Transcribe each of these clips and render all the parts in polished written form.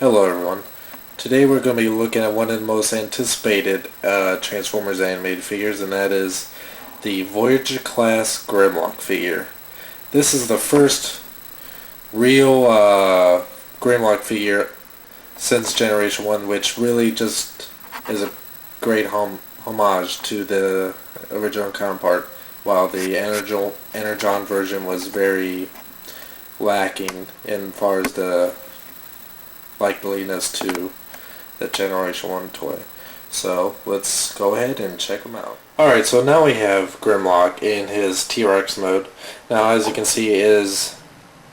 Hello everyone. Today we're going to be looking at one of the most anticipated Transformers animated figures, and that is the Voyager class Grimlock figure. This is the first real Grimlock figure since Generation 1, which really just is a great homage to the original counterpart, while the Energon version was very lacking in far as the likeliness to the Generation 1 toy. So let's go ahead and check them out. Alright, so now we have Grimlock in his T-Rex mode. Now as you can see, it is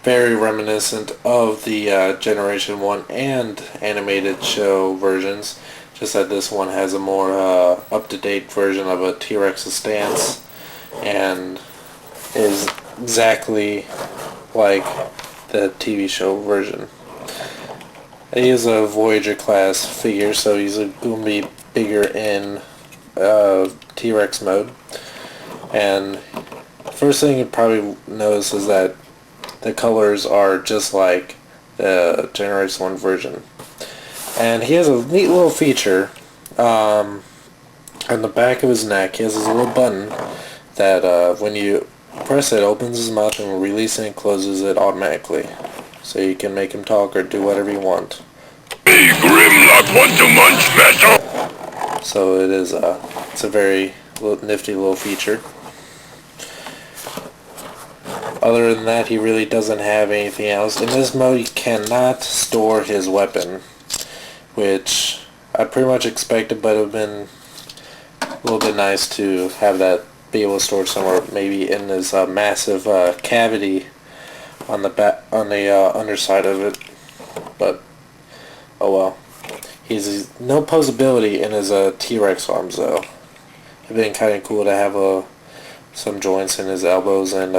very reminiscent of the Generation 1 and animated show versions, just that this one has a more up-to-date version of a T-Rex's stance and is exactly like the TV show version. He is a Voyager class figure, so he's going to be bigger in T-Rex mode. And first thing you probably notice is that the colors are just like the Generation 1 version. And he has a neat little feature on the back of his neck. He has this little button that when you press it, opens his mouth and releases it and closes it automatically. So you can make him talk or do whatever you want. Hey, Grimlock, want to munch special? So it's a very nifty little feature. Other than that, he really doesn't have anything else. In this mode, he cannot store his weapon, which I pretty much expected, but it would have been a little bit nice to have that be able to store somewhere, maybe in this massive cavity on the underside of it. But oh well. He's no posability in his T-Rex arms though. It'd been kind of cool to have some joints in his elbows and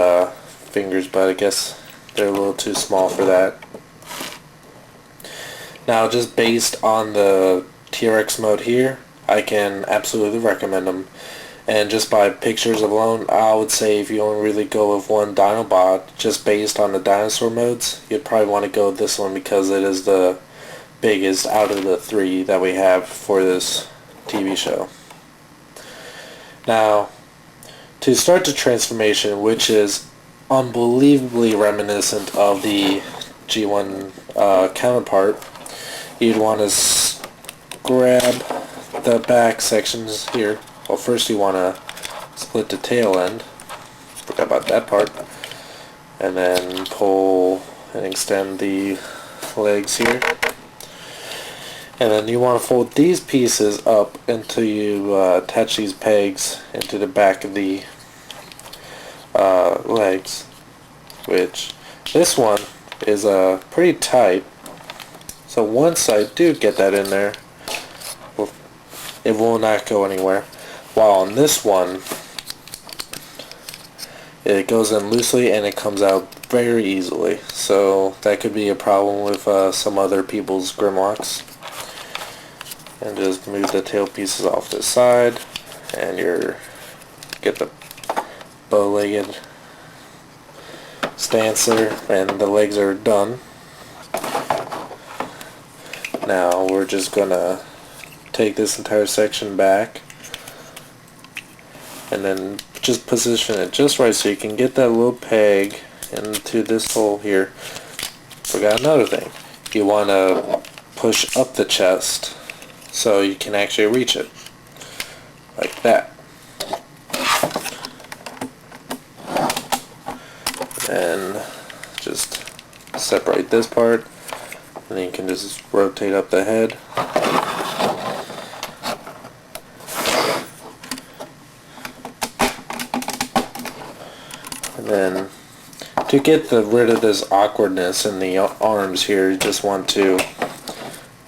fingers, but I guess they're a little too small for that. Now, just based on the T-Rex mode here, I can absolutely recommend them. And just by pictures alone, I would say if you only really go with one Dinobot, just based on the dinosaur modes, you'd probably want to go with this one because it is the biggest out of the three that we have for this TV show. Now, to start the transformation, which is unbelievably reminiscent of the G1 counterpart, you'd want to grab the back sections here. Well, first you want to split the tail end. Forgot about that part. And then pull and extend the legs here. And then you want to fold these pieces up until you attach these pegs into the back of the legs. Which, this one is pretty tight. So once I do get that in there, it will not go anywhere. While on this one, it goes in loosely and it comes out very easily. So that could be a problem with some other people's Grimlocks. And just move the tail pieces off this side, and get the bow-legged stance there, and the legs are done. Now we're just gonna take this entire section back and then just position it just right so you can get that little peg into this hole here. Forgot another thing. You want to push up the chest so you can actually reach it. Like that. And just separate this part, and then you can just rotate up the head. And then to get rid of this awkwardness in the arms here, you just want to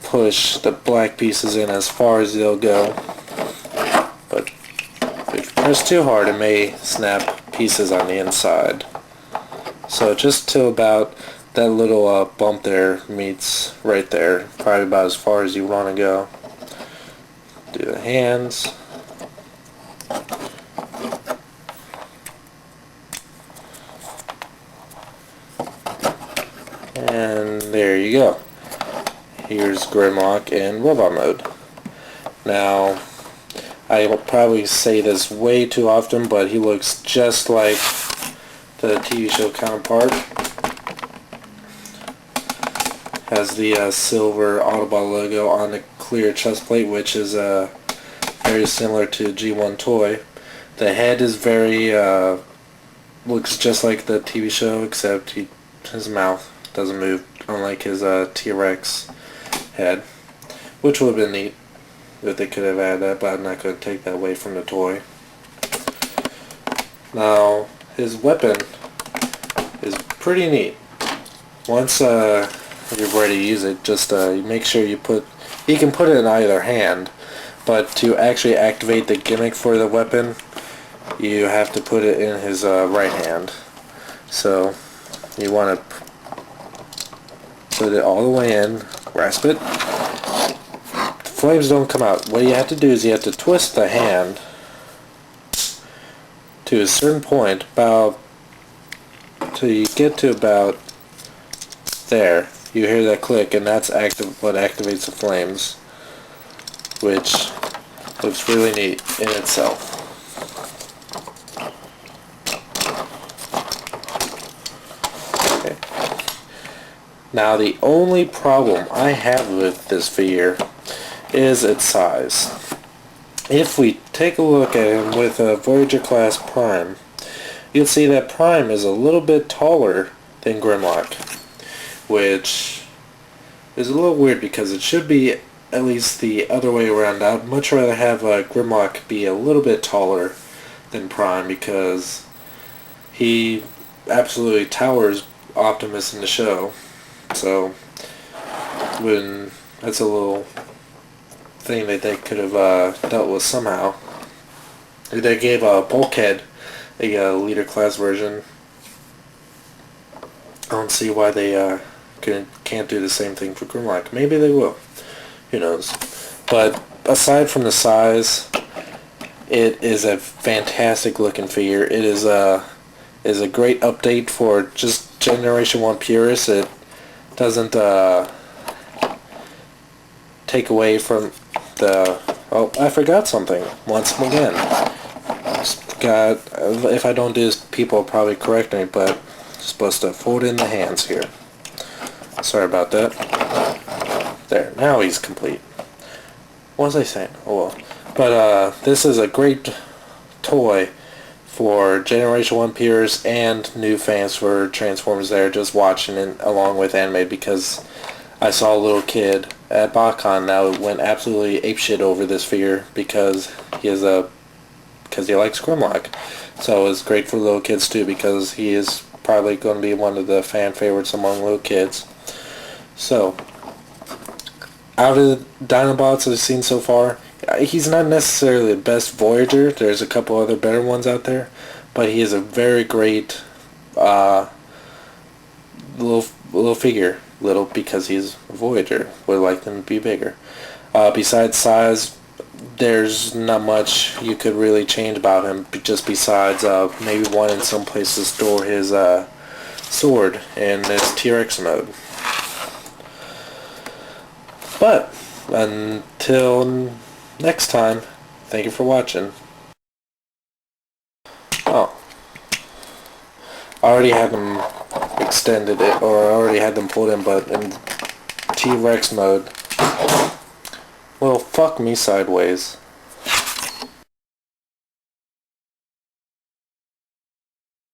push the black pieces in as far as they'll go. But if you press too hard, it may snap pieces on the inside. So just till about that little bump there meets right there, probably about as far as you want to go. Do the hands. And there you go. here's Grimlock in robot mode. Now, I will probably say this way too often, but he looks just like the TV show counterpart. Has the silver Autobot logo on the clear chest plate, which is very similar to G1 toy. The head is very looks just like the TV show, except his mouth doesn't move, unlike his T-Rex head, which would have been neat if they could have added that, but I'm not going to take that away from the toy. Now, his weapon is pretty neat. Once you're ready to use it, just make sure you can put it in either hand, but to actually activate the gimmick for the weapon, you have to put it in his right hand. So you want to put it all the way in, grasp it. The flames don't come out. What you have to do is you have to twist the hand to a certain point, about till you get to about there. You hear that click, and that's what activates the flames, which looks really neat in itself. Okay. Now the only problem I have with this figure is its size. If we take a look at him with a Voyager class Prime, you'll see that Prime is a little bit taller than Grimlock, which is a little weird because it should be at least the other way around. I'd much rather have Grimlock be a little bit taller than Prime, because he absolutely towers Optimus in the show. So that's a little thing that they could have dealt with somehow. They gave Bulkhead a leader class version. I don't see why they can't do the same thing for Grimlock. Maybe they will. Who knows? But aside from the size, it is a fantastic looking figure. It is a great update for just Generation 1 purists. It doesn't take away from the... Oh, I forgot something once again. If I don't do this, people will probably correct me, but I'm supposed to fold in the hands here. Sorry about that. There, now he's complete. What was I saying? Oh well. But this is a great toy for Generation 1 peers and new fans for Transformers that are just watching it along with anime, because I saw a little kid at BotCon that went absolutely apeshit over this figure because he likes Grimlock. So it's great for little kids too, because he is probably going to be one of the fan favorites among little kids. So, out of the Dinobots I've seen so far, he's not necessarily the best Voyager. There's a couple other better ones out there, but he is a very great little figure. Little because he's a Voyager. Would like them to be bigger. Besides size, there's not much you could really change about him, just besides maybe one in some places store his sword in this T-Rex mode. But until next time, thank you for watching. Oh, I already had them extended it, or I already had them pulled in, but in T-Rex mode, well, fuck me sideways.